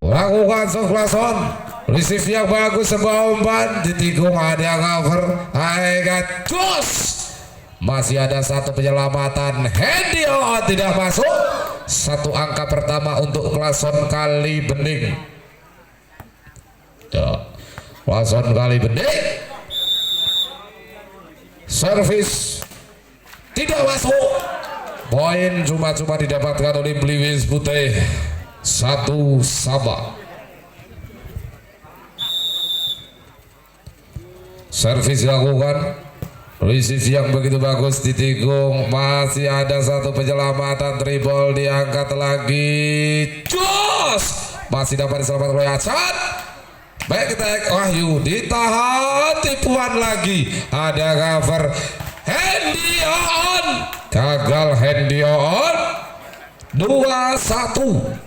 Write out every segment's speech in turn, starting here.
Lakukan soklason, receive yang bagus, sebuah umpan ditikung, ada cover, Aigat cus, masih ada satu penyelamatan, Hendio tidak masuk, satu angka pertama untuk Klason Kali Bening. Ya, Klason Kali Bening, servis tidak masuk, poin cuma-cuma didapatkan oleh Bliwis Putih. 1-1. Servis dilakukan, receive yang begitu bagus ditikung, masih ada satu penyelamatan, dribble diangkat lagi, jos, masih dapat diselamatkan oleh Hasan. Baik, kita Wahyu ditahan, tipuan lagi, ada cover, Hendion gagal, Hendion 2-1.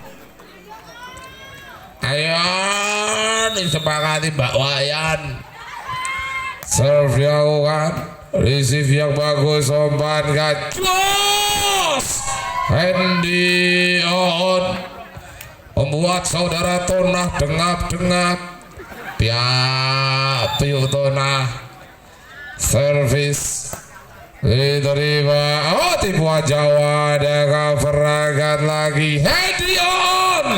Ayo disepakati Mbak Wayan. Serve dilakukan, receive yang bagus, umpan gacus, Hendion membuat saudara Tonah dengap-dengap. Piu Tonah, servis diterima, oh tipuan Jawa, ada cover agak lagi, Hendion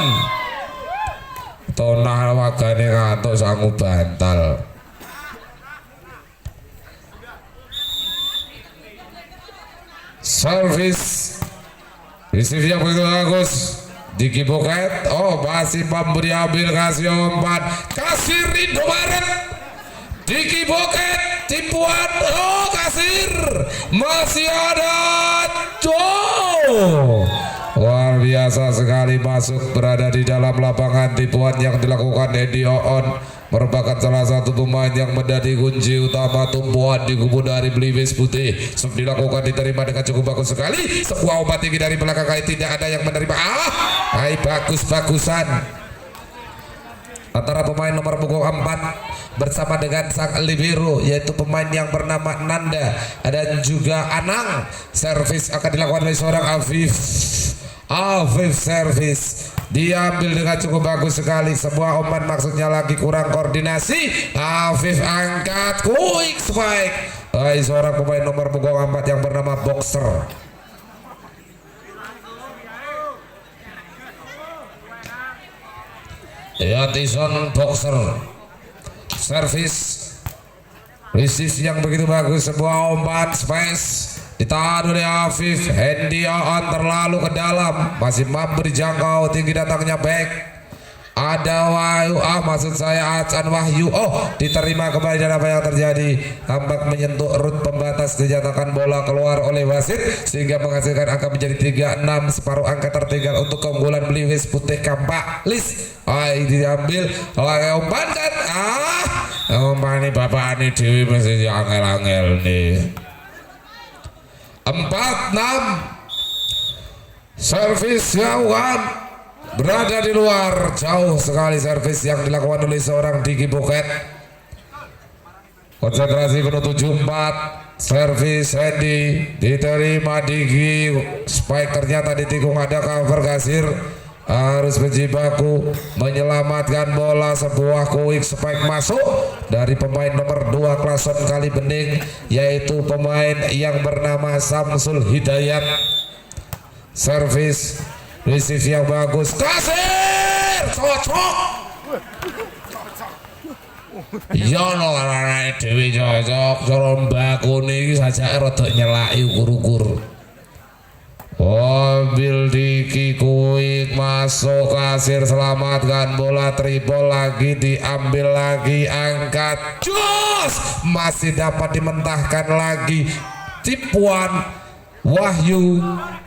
Tonah wagane ngantuk sanggup bantal. Service receive yang begitu bagus, Diki Boket, oh masih memberi ambil, kasih umpan, kasir Indomaret, Diki Boket tipuan, oh kasir masih ada, luar biasa sekali, masuk berada di dalam lapangan. Tipuan yang dilakukan Hendion merupakan salah satu pemain yang menjadi kunci utama tumpuan di kubu dari Bliwis Putih. Dilakukan, diterima dengan cukup bagus sekali, sebuah umpan tinggi dari belakang kali, tidak ada yang menerima. Bagus-bagusan antara pemain nomor punggung 4 bersama dengan sang libero, yaitu pemain yang bernama Nanda dan juga Anang. Servis akan dilakukan oleh seorang Afif servis diambil dengan cukup bagus sekali, sebuah umpan maksudnya lagi kurang koordinasi, Afif angkat quick spike, seorang pemain nomor punggung 4 yang bernama Boxer. Ya, Tyson Boxer servis, receive yang begitu bagus, sebuah umpan space ditahan oleh Afif. Hendion terlalu ke dalam, masih mampu dijangkau, tinggi datangnya back, ada Wahyu, maksud saya Acan Wahyu, diterima kembali, dan apa yang terjadi, tampak menyentuh rut pembatas, dinyatakan bola keluar oleh wasit sehingga menghasilkan angka menjadi 3-6, separuh angka tertinggal untuk keunggulan Bliwis Putih Kampak Lis. Diambil oleh umpan kan, umpan ini bapak ini Dewi masih angel-angel nih. 4-6, servis dilakukan, berada di luar, jauh sekali servis yang dilakukan oleh seorang Diki Boket. Konsentrasi penuh 7-4, servis Hendy diterima Diki, spike ternyata ditikung, ada cover, kasir harus berjibaku menyelamatkan bola, sebuah quick spike masuk dari pemain nomor 2 Klason Kali Bening, yaitu pemain yang bernama Samsul Hidayat. Servis receive yang bagus, kasir cocok, iya no, karena Dewi cocok coron baku nih saja rodok nyelai ukur-ukur. Mobil Diki quick masuk, kasir selamatkan bola, triple lagi, diambil lagi, angkat, jos, masih dapat dimentahkan lagi, tipuan Wahyu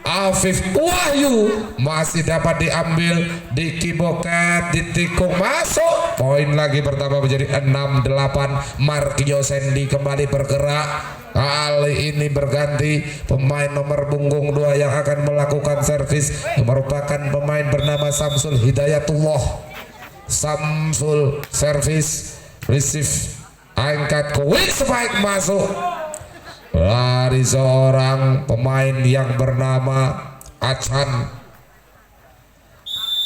Afif Wahyu masih dapat diambil, Diki Boket ditikung, masuk, poin lagi pertama menjadi 6-8. Markio Sendi kembali bergerak, kali ini berganti pemain nomor punggung 2 yang akan melakukan servis, yang merupakan pemain bernama Samsul Hidayatullah. Samsul servis, receive angkat quick spike masuk dari seorang pemain yang bernama Acan.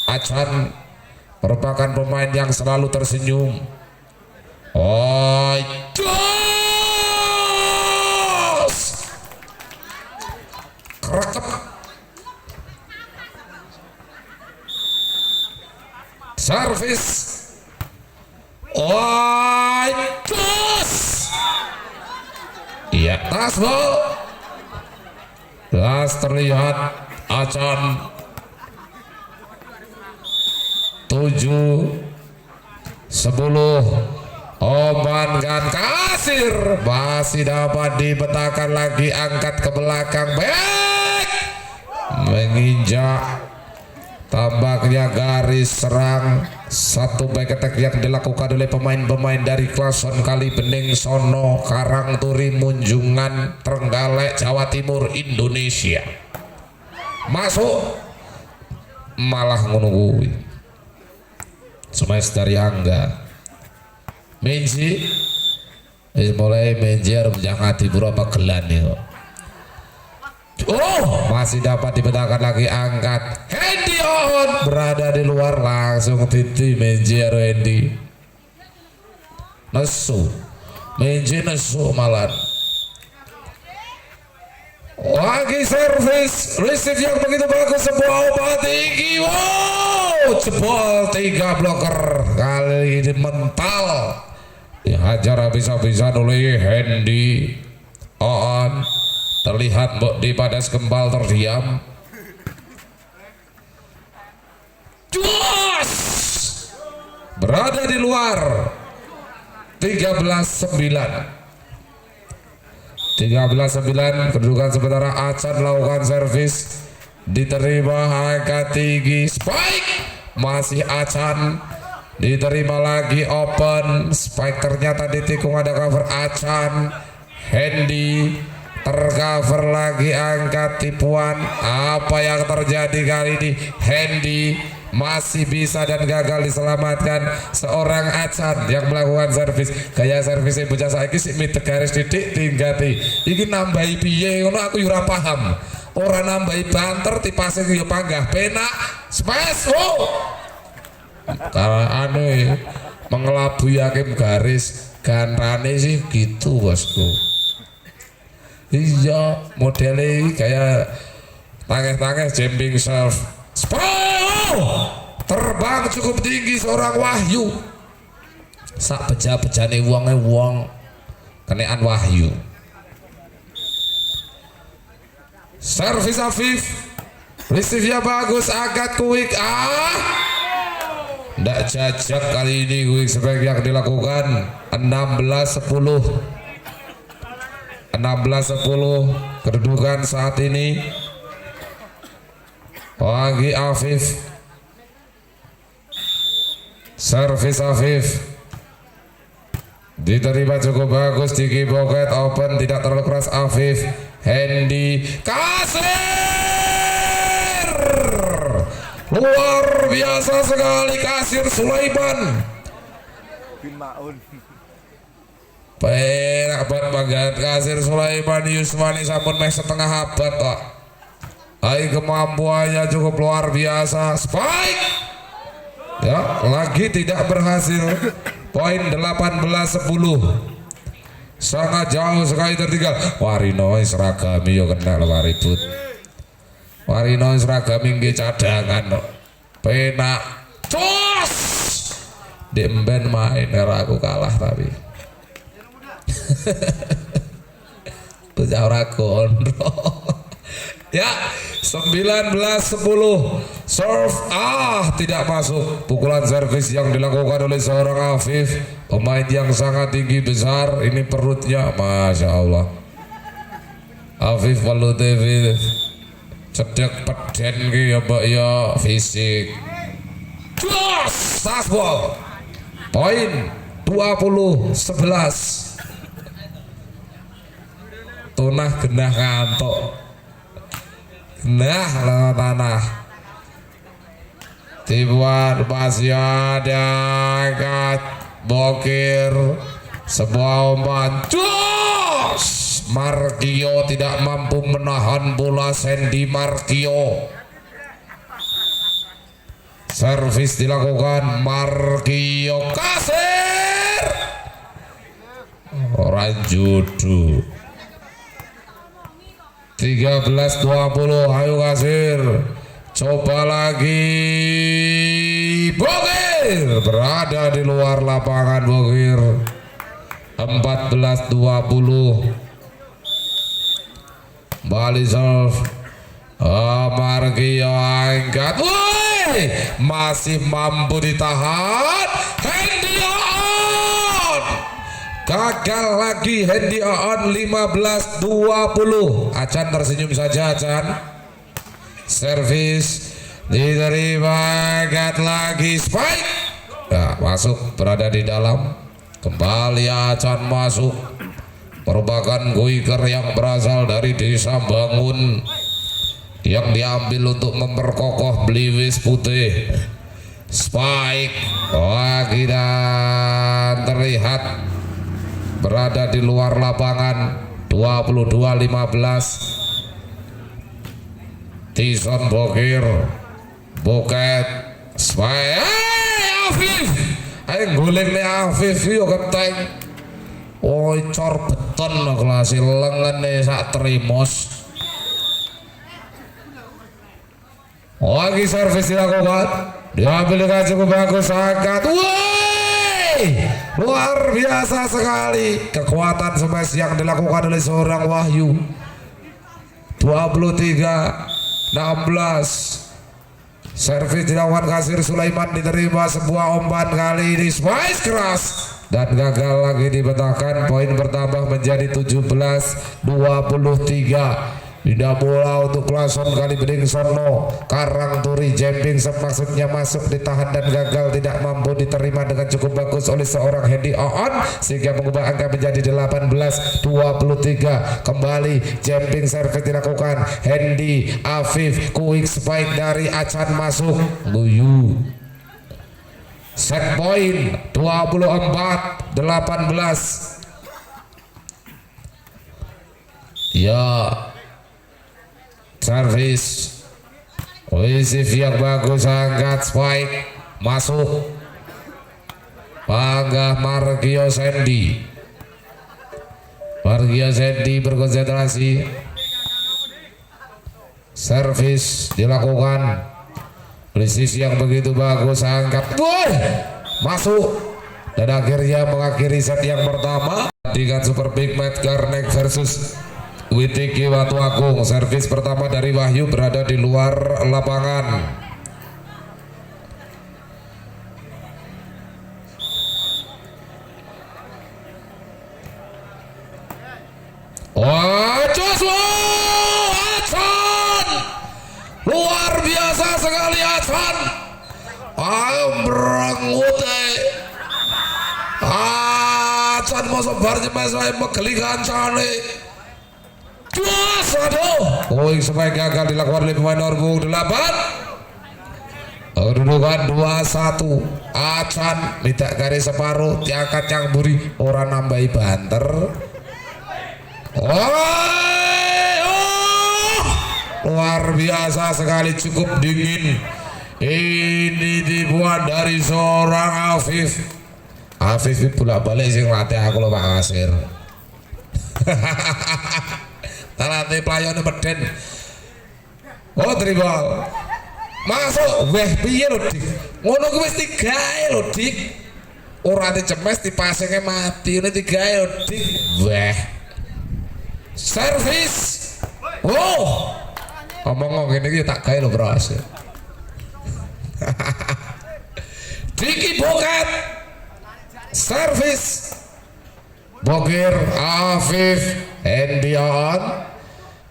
Acan merupakan pemain yang selalu tersenyum. Oh, jos! Kerekep. Servis. Oh, jos! Iya, tas bol. Tas terlihat Acan 7-10 omankan kasir masih dapat dipetakan lagi, angkat ke belakang back menginjak tampaknya garis serang. Satu back attack yang dilakukan oleh pemain-pemain dari Klason Kali Bening Sono, Karangturi, Munjungan, Trenggalek, Jawa Timur, Indonesia. Masuk malah menunggu smash dari Angga Menji. Mulai Menji harus menjangati berapa gelan nih. Oh, masih dapat dipetakan lagi, angkat Hendy on berada di luar, langsung titi Menji harus Hendy nesu, Menji nesu malah. Lagi servis receive yang begitu bagus, sebuah obat tinggi. Wow, jebol 3 blocker kali ini mental dihajar habis-habisan oleh Hendy on. Terlihat di padas kembal terdiam. Jos berada di luar. 13-9 kedudukan sementara. Acan lakukan servis, diterima angka tinggi, spike masih Acan, diterima lagi open spike, ternyata ditikung, ada cover Acan. Hendy tercover lagi, angkat tipuan. Apa yang terjadi kali ini? Hendy masih bisa dan gagal diselamatkan seorang Acan yang melakukan servis. Gaya servisnya bocah saiki sik mid garis titik tinggati. Iki nambahi piye ngono aku ora paham. Ora nambahi banter tipase yo panggah penak smash. Oh, karena anu mengelabui hakim garis ganrane sih gitu bosku. Iya, modelnya kayak tangeh-tangeh jumping serve. Terbang cukup tinggi seorang Wahyu. Sak beja-bejane wong kenean Wahyu. Servis Afif, receive-nya bagus, agak quick. Ndak jajak kali ini quick spike yang dilakukan. 16-10 kedudukan saat ini bagi Afif. Servis Afif diterima cukup bagus, tinggi pocket open, tidak terlalu keras Afif. Hendy kasir luar biasa sekali, kasir Sulaiman. Penak banget bagian kasir Sulaiman Yusmani, sampun meh setengah abad kok. Hai, kemampuannya cukup luar biasa. Spike ya, lagi tidak berhasil. Poin 18-10, sangat jauh sekali tertinggal. Warino seragami yo kena waribut. Warino seragami nggih cadangan kok. Penak cos demben main era aku kalah tapi bocah ora gondrong. Ya, 19-10 serve tidak masuk. Pukulan servis yang dilakukan oleh seorang Afif, pemain yang sangat tinggi besar. Ini perutnya, masya Allah. Afif walu TV cedek peden ki ya mbak ya, fisik. Jos, tasbol. Poin 20-11. Tunah genah ngantuk. Nah, lewat tanah. Tibuan masih ada angkat bokir sebuah umpan jos. Markio tidak mampu menahan bola. Sandy Markio. Servis dilakukan. Markio kasir. Orang judu. 13-20. Ayo kasir. Coba lagi. Bokir berada di luar lapangan. Bokir 14-20. Bali serve. Markio angkat. Masih mampu ditahan. Hendy on. Gagal lagi Hendy on. 15-20. Acan tersenyum saja Acan. Servis diterima, angkat lagi, spike. Nah, masuk, berada di dalam. Kembali Acan masuk. Merupakan goiker yang berasal dari desa Bangun, yang diambil untuk memperkokoh Bliwis Putih. Spike lagi dan terlihat berada di luar lapangan. 22-15. Tison Bokir. Boket Spike. Afif ayo guling nih Afif yo keteng. Oh cor beton kelas lengan nih sak trimos. Lagi servis dilakukan. Diambil dengan cukup bagus. Angkat. Woi, luar biasa sekali kekuatan smash yang dilakukan oleh seorang Wahyu. 23-16. Servis dilakukan kasir Sulaiman, diterima sebuah umpan kali ini smash keras dan gagal lagi dibetahkan. Poin bertambah menjadi 17-23. Pindah bola untuk Klason kali Bening Sono. Karang Turi jumping maksudnya masuk, ditahan dan gagal, tidak mampu diterima dengan cukup bagus oleh seorang Hendy on sehingga mengubah angka menjadi 18-23. Kembali jumping servis dilakukan. Hendy Afif quick spike dari Acan masuk. Luyu. Set point 24-18. Ya. Servis Wisif yang bagus, angkat spike masuk. Panggah Markio Sandy. Markio Sandy berkonsentrasi. Servis dilakukan. Wisif yang begitu bagus, angkat masuk dan akhirnya mengakhiri set yang pertama. Dengan Super Big Match Garnek versus Witiki Watu Agung. Servis pertama dari Wahyu berada di luar lapangan. Wah, Joshua Acan, luar biasa sekali Acan. Berangute Acan mau sebar jemas saya megelikan cane. Aduh, supaya gagal dilakukan oleh pemain nomor 8. Kedudukan 2-1. Acan tidak garis separuh, diangkat yang buri orang nambahi banter. Luar biasa sekali, cukup dingin. Ini dibuat dari seorang Afif. Afif bolak balik sing latih aku loh Pak Kasir. Tarate playone meden. Oh dribble. Masuk. Weh piye lho Dik? Ngono kuwi wis digawe lho Dik. Ora dicemes dipasenge mati ngene digawe lho Dik. Weh. Servis. Oh. Omong ngene iki tak gawe lho Bros. Diki Boket. Servis. Bokir Afif Hendy on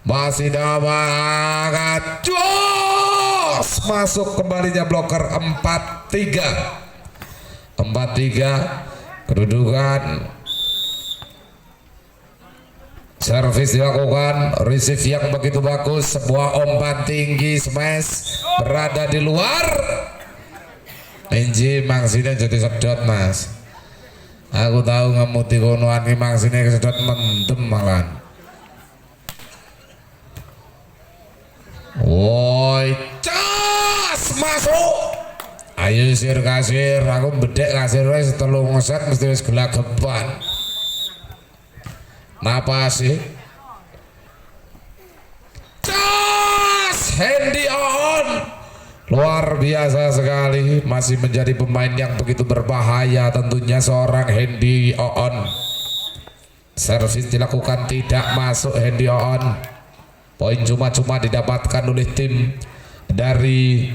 masih dapat jos masuk, kembalinya bloker 4-3 kedudukan. Servis dilakukan, receive yang begitu bagus, sebuah umpan tinggi smash berada di luar. Inji mangsine jadi sedot Mas. Aku tahu ngemuti konoan ki mangsine kesedot mendem malan. Woi, cas masuk. Ayo sir kasir, aku bedek kasir wis telu ngeset mesti wis gelageban. Napa sih? Cas Hendy on. Luar biasa sekali, masih menjadi pemain yang begitu berbahaya tentunya seorang Hendy on. Servis dilakukan tidak masuk Hendy on. Poin cuma-cuma didapatkan oleh tim dari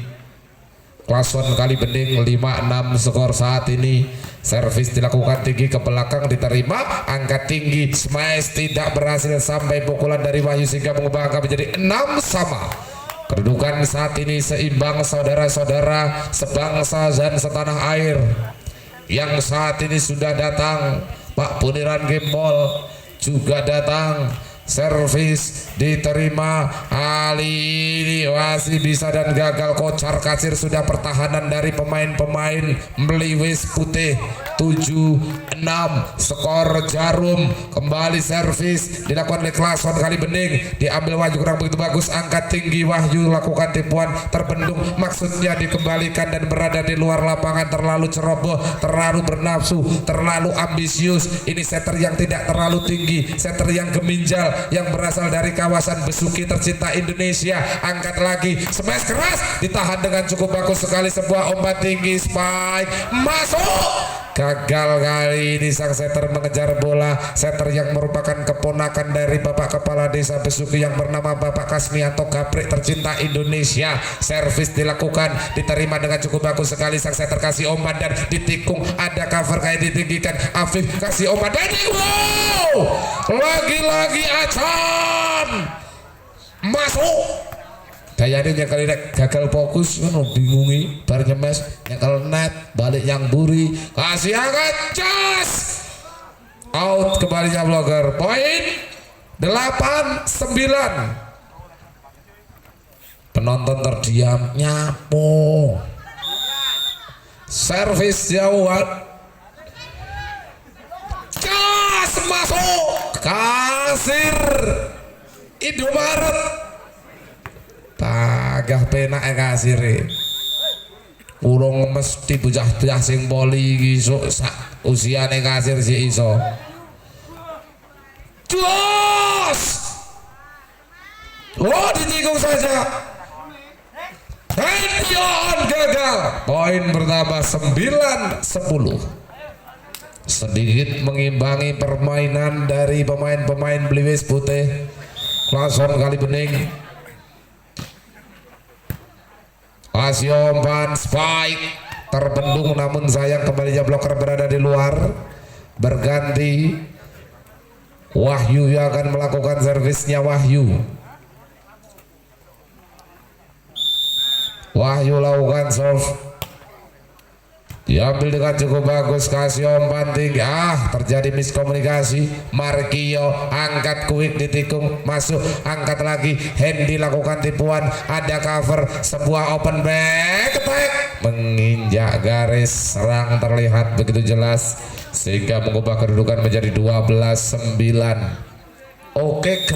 Klason Kalibening 5-6 skor saat ini. Servis dilakukan tinggi ke belakang diterima, angkat tinggi, smash tidak berhasil sampai pukulan dari Wahyu sehingga mengubah angka menjadi 6 sama. Kedudukan saat ini seimbang saudara-saudara sebangsa dan setanah air. Yang saat ini sudah datang Pak Puniran Gembol, juga datang. Servis diterima, kali ini masih bisa dan gagal. Kocar kacir sudah pertahanan dari pemain-pemain Meliwis Putih 7-6 skor Jarum. Kembali servis dilakukan oleh Klason Kalibening, diambil Wahyu kurang begitu bagus, angkat tinggi Wahyu lakukan tipuan terbendung, maksudnya dikembalikan dan berada di luar lapangan. Terlalu ceroboh, terlalu bernafsu, terlalu ambisius. Ini setter yang tidak terlalu tinggi, setter yang geminjal, yang berasal dari kawasan Besuki tercinta Indonesia. Angkat lagi, smash keras, ditahan dengan cukup bagus sekali. Sebuah umpan tinggi, spike masuk. Gagal kali ini sang setter mengejar bola. Setter yang merupakan keponakan dari Bapak Kepala Desa Besuki yang bernama Bapak Kasmianto Gaprik tercinta Indonesia. Servis dilakukan, diterima dengan cukup bagus sekali. Sang setter kasih umpan dan ditikung, ada cover kayak ditinggikan. Afif kasih umpan dan wow, lagi-lagi Acan masuk. Kayaknya nyekel gagal fokus, bingungi bar nyemes, nyekel net, balik yang buri, kasih angkat, cas out. Kembalinya blogger, poin 8-9. Penonton terdiam, nyapu. Servis jauhan, cas masuk, kasir Indomaret. Tagah penak kasir urung mesti bocah-bocah sing poli iki sok sak usiane kasir si iso. Jos! Oh, ditikung saja. Hendion gagal. Poin bertambah 9-10. Sedikit mengimbangi permainan dari pemain-pemain Meliwis Putih Klason Kalibening. Kasih umpan spike terbendung, namun sayang kembalinya bloker berada di luar. Berganti Wahyu yang akan melakukan servisnya. Wahyu lakukan serve, diambil dengan cukup bagus, kasih umpan tinggi, terjadi miskomunikasi. Markio angkat quick, ditikung masuk, angkat lagi. Hendy lakukan tipuan, ada cover, sebuah open back attack menginjak garis serang terlihat begitu jelas sehingga mengubah kedudukan menjadi 12-9. Oke,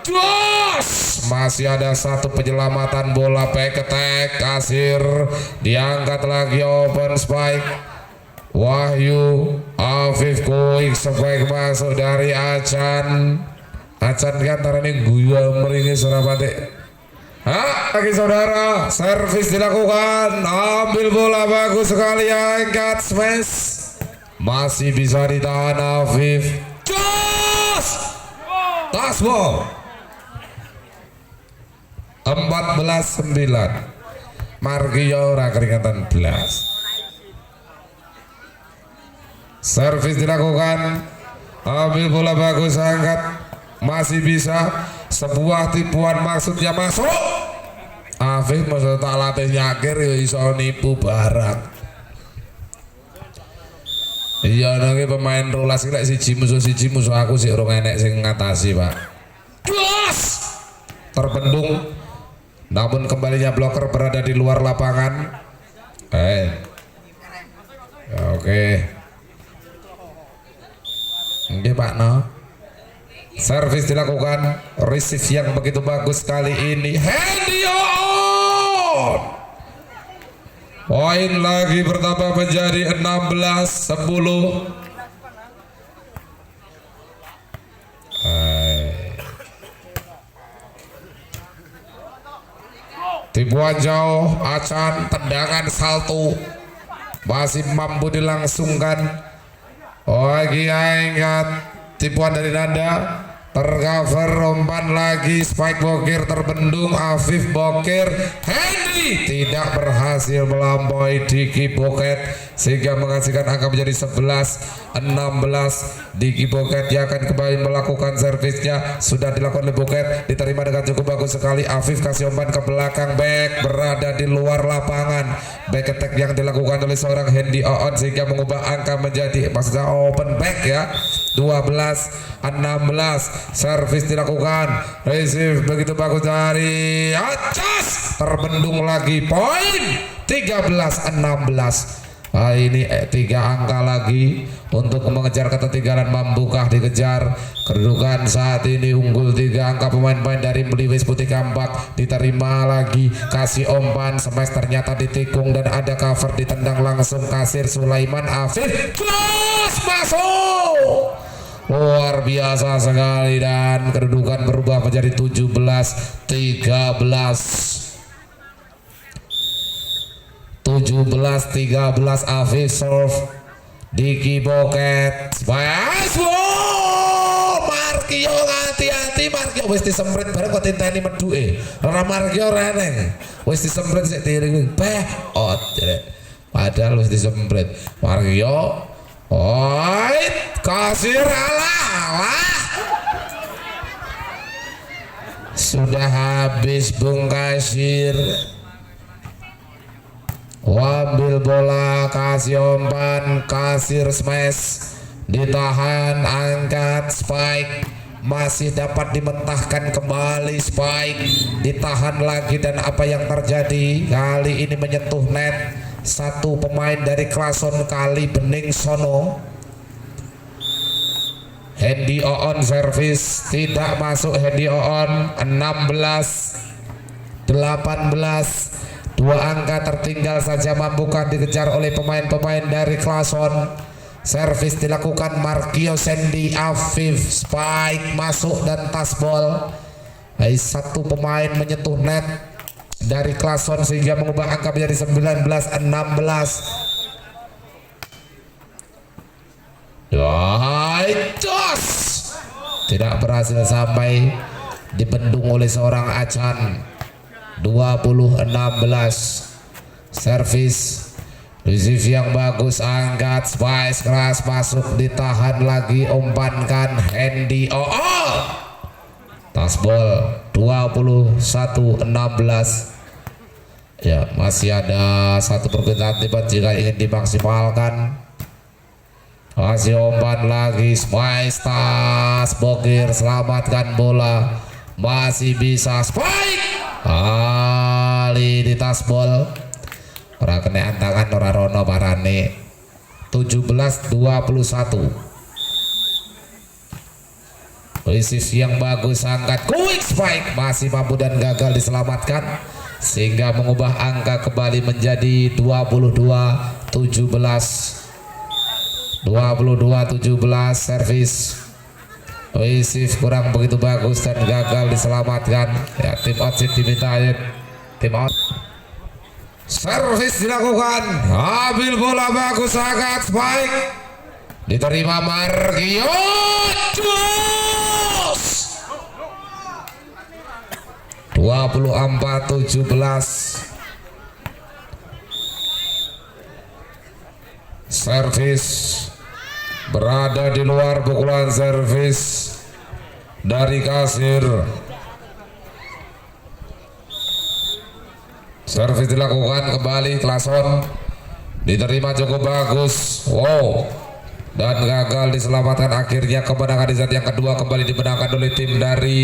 jos, masih ada satu penyelamatan bola, back attack, kasir diangkat lagi, open spike. Wahyu Afif quick spike masuk dari Acan. Acan kan tarane guyu meringis Surabaya. Lagi saudara, servis dilakukan, ambil bola bagus sekali, angkat smash, masih bisa ditahan Afif. Jos, tasbol 14-9. Margio ora keringatan belas. Servis dilakukan, ambil bola bagus, angkat, masih bisa. Sebuah tipuan maksudnya masuk. Afif maksudnya tak latih nyakir ya iso nipu barang. Iya nanti pemain rolas kira siji musuh aku sih orang enek sing ngatasi pak. Jos terbendung namun kembalinya bloker berada di luar lapangan. Oke. Oke Pak No. Servis dilakukan, receive yang begitu bagus kali ini. Handy on. Poin lagi bertambah menjadi 16-10. Tipuan jauh, Acan, tendangan salto masih mampu dilangsungkan. Lagi ingat tipuan dari Nanda, tercover, umpan lagi, spike Bokir terbendung, Afif Bokir, Henry tidak berhasil melampaui Diki Boket sehingga menghasilkan angka menjadi 11-16. Diki Boket yang akan kembali melakukan servisnya, sudah dilakukan oleh Boket, diterima dengan cukup bagus sekali. Afif kasih umpan ke belakang, back berada di luar lapangan, back attack yang dilakukan oleh seorang Hendy Oon sehingga mengubah angka menjadi, maksudnya open back ya, 12-16. Servis dilakukan, receive begitu bagus dari Acas, terbendung lagi, poin 13-16. Ini 3 angka lagi untuk mengejar ketertinggalan. Mampukah dikejar? Kedudukan saat ini unggul 3 angka pemain-pemain dari Beliwis Putih Kampak. Diterima lagi, kasih umpan, smash ternyata ditikung dan ada cover, ditendang langsung Kasir Sulaiman Afif, close, masuk. Luar biasa sekali dan kedudukan berubah menjadi 17-13. 17-13 Afif serve, Diki Boket, Markio hati-hati, Markio wis disemprit bareng kok tinteni meduke. Ora Markio reneng. Wis disemprit sik tiring. Padahal wis disemprit. Markio Kasir alah. Sudah habis Bung Kasir. Ambil bola, kasih umpan, Kasir smash, ditahan, angkat, spike, masih dapat dimentahkan kembali, spike, ditahan lagi, dan apa yang terjadi kali ini menyentuh net. Satu pemain dari Klason Kali Bening Sono. Hendy Oon servis tidak masuk. Hendy Oon 16-18. 2 angka tertinggal saja, mampukah dikejar oleh pemain-pemain dari Klason. Servis dilakukan, Markio Sandy Afif, spike masuk dan tasbol. Satu pemain menyentuh net dari Klason sehingga mengubah angka menjadi 19-16. Tidak berhasil sampai, dibendung oleh seorang Acan. 20-16. Servis, receive yang bagus, angkat, spice keras masuk, ditahan lagi, umpankan Hendy tasbol. 21-16. Ya, masih ada satu perpindahan tiba jika ingin dimaksimalkan. Masih umpan lagi, spice, tas Bokir, selamatkan bola, masih bisa spike. Ali di tasbol, ora kena tangan ora rono parane. 17-21. Receive yang bagus, angkat, quick spike, masih mampu dan gagal diselamatkan sehingga mengubah angka kembali menjadi 22-17. 22-17. Servis, receive kurang begitu bagus dan gagal diselamatkan. Ya, tim outside diminta aja. Tim out. Servis dilakukan, ambil bola bagus, sangat spike, diterima Markio, 24-17. Servis berada di luar, pukulan servis dari Kasir. Servis dilakukan kembali, Klason, diterima cukup bagus, dan gagal diselamatkan. Akhirnya kemenangan di set yang kedua kembali dimenangkan oleh tim dari